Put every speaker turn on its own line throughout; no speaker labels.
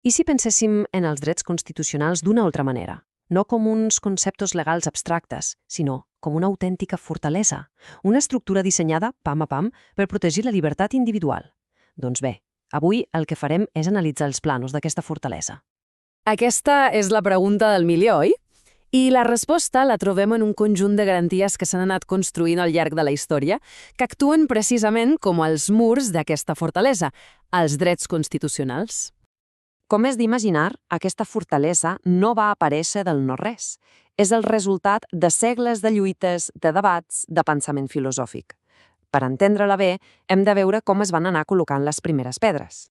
I si penséssim en els drets constitucionals d'una altra manera? No com uns conceptes legals abstractes, sinó com una autèntica fortalesa, una estructura dissenyada, pam a pam, per protegir la llibertat individual. Doncs bé, avui el que farem és analitzar els planos d'aquesta fortalesa.
Aquesta és la pregunta del milió, oi? I la resposta la trobem en un conjunt de garanties que s'han anat construint al llarg de la història, que actuen precisament com els murs d'aquesta fortalesa, els drets constitucionals.
Com és d'imaginar, aquesta fortalesa no va aparèixer del no-res. És el resultat de segles de lluites, de debats, de pensament filosòfic. Per entendre-la bé, hem de veure com es van anar col·locant les primeres pedres.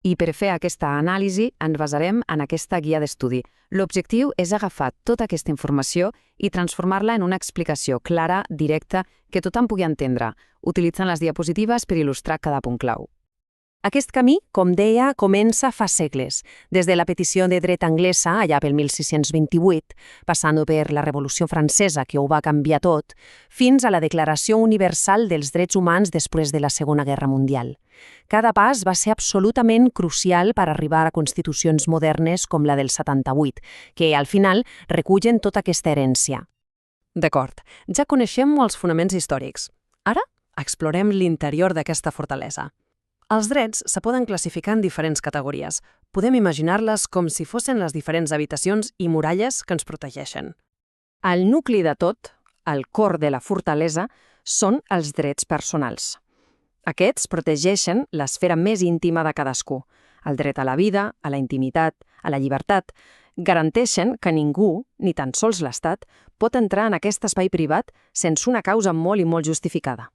I per fer aquesta anàlisi ens basarem en aquesta guia d'estudi. L'objectiu és agafar tota aquesta informació i transformar-la en una explicació clara, directa, que tothom pugui entendre, utilitzant les diapositives per il·lustrar cada punt clau.
Aquest camí, com deia, comença fa segles, des de la petició de dret anglesa, allà pel 1628, passant per la Revolució Francesa, que ho va canviar tot, fins a la Declaració Universal dels Drets Humans després de la Segona Guerra Mundial. Cada pas va ser absolutament crucial per arribar a constitucions modernes com la del 78, que al final recullen tota aquesta herència. D'acord, ja coneixem els fonaments històrics. Ara explorem l'interior d'aquesta fortalesa. Els drets se poden classificar en diferents categories. Podem imaginar-les com si fossin les diferents habitacions i muralles que ens protegeixen. El nucli de tot, el cor de la fortalesa, són els drets personals. Aquests protegeixen l'esfera més íntima de cadascú, el dret a la vida, a la intimitat, a la llibertat, garanteixen que ningú, ni tan sols l'Estat, pot entrar en aquest espai privat sense una causa molt i molt justificada.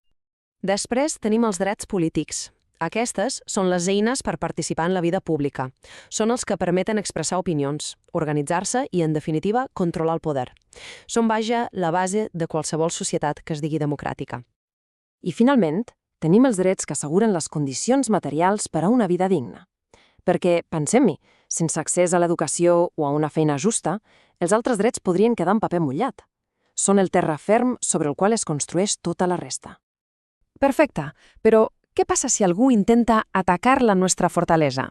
Després tenim els drets polítics. Aquestes són les eines per participar en la vida pública. Són els que permeten expressar opinions, organitzar-se i, en definitiva, controlar el poder. Són, vaja, la base de qualsevol societat que es digui democràtica. I, finalment, tenim els drets que asseguren les condicions materials per a una vida digna. Perquè, pensem-hi, sense accés a l'educació o a una feina justa, els altres drets podrien quedar en paper mullat. Són el terra ferm sobre el qual es construeix tota la resta. Perfecte, però què passa si algú intenta atacar la nostra fortalesa?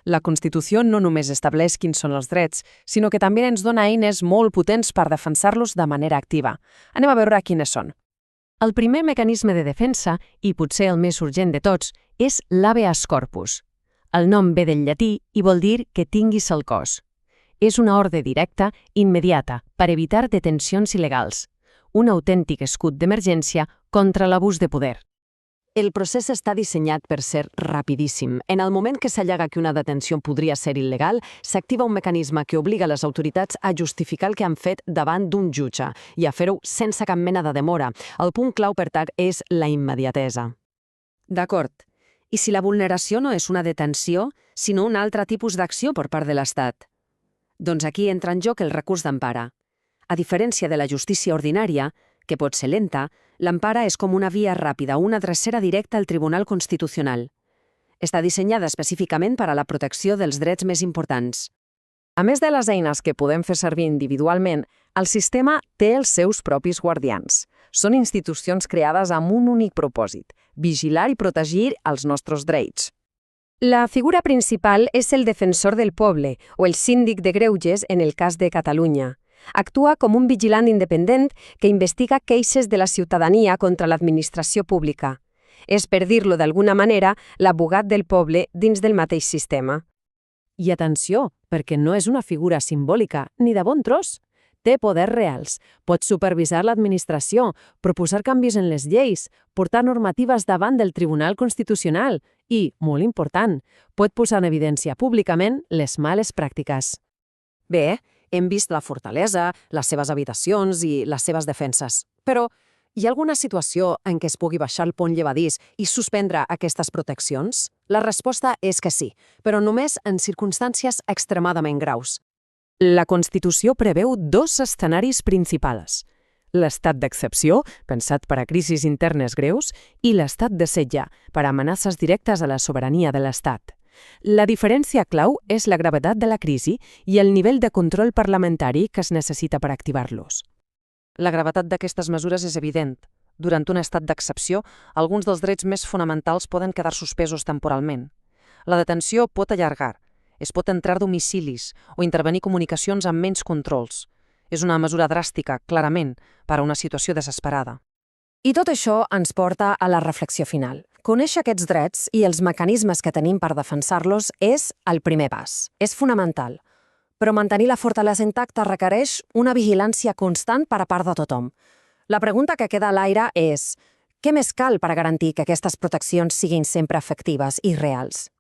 La Constitució no només estableix quins són els drets, sinó que també ens dona eines molt potents per defensar-los de manera activa. Anem a veure quines són. El primer mecanisme de defensa, i potser el més urgent de tots, és l'habeas corpus. El nom ve del llatí i vol dir que tinguis el cos. És una ordre directa, immediata, per evitar detencions il·legals. Un autèntic escut d'emergència contra l'abús de poder. El procés està dissenyat per ser rapidíssim. En el moment que s'allega que una detenció podria ser il·legal, s'activa un mecanisme que obliga les autoritats a justificar el que han fet davant d'un jutge i a fer-ho sense cap mena de demora. El punt clau, per tant, és la immediatesa. D'acord. I si la vulneració no és una detenció, sinó un altre tipus d'acció per part de l'Estat? Doncs aquí entra en joc el recurs d'empara. A diferència de la justícia ordinària, que pot ser lenta, l'empara és com una via ràpida, una drecera directa al Tribunal Constitucional. Està dissenyada específicament per a la protecció dels drets més importants. A més de les eines que podem fer servir individualment, el sistema té els seus propis guardians. Són institucions creades amb un únic propòsit, vigilar i protegir els nostres drets. La figura principal és el defensor del poble o el síndic de greuges en el cas de Catalunya. Actua com un vigilant independent que investiga queixes de la ciutadania contra l'administració pública. És, per dir-lo d'alguna manera, l'abogat del poble dins del mateix sistema. I atenció, perquè no és una figura simbòlica, ni de bon tros. Té poders reals, pot supervisar l'administració, proposar canvis en les lleis, portar normatives davant del Tribunal Constitucional i, molt important, pot posar en evidència públicament les males pràctiques. Bé, hem vist la fortalesa, les seves habitacions i les seves defenses. Però hi ha alguna situació en què es pugui baixar el pont llevadís i suspendre aquestes proteccions? La resposta és que sí, però només en circumstàncies extremadament graus. La Constitució preveu dos escenaris principals: l'estat d'excepció, pensat per a crisis internes greus, i l'estat de setge, per a amenaces directes a la sobirania de l'Estat. La diferència clau és la gravetat de la crisi i el nivell de control parlamentari que es necessita per activar-los. La gravetat d'aquestes mesures és evident. Durant un estat d'excepció, alguns dels drets més fonamentals poden quedar suspesos temporalment. La detenció pot allargar. Es pot entrar a domicilis o intervenir comunicacions amb menys controls. És una mesura dràstica, clarament, per a una situació desesperada.
I tot això ens porta a la reflexió final. Conèixer aquests drets i els mecanismes que tenim per defensar-los és el primer pas. És fonamental. Però mantenir la fortalesa intacta requereix una vigilància constant per a part de tothom. La pregunta que queda a l'aire és: què més cal per a garantir que aquestes proteccions siguin sempre efectives i reals?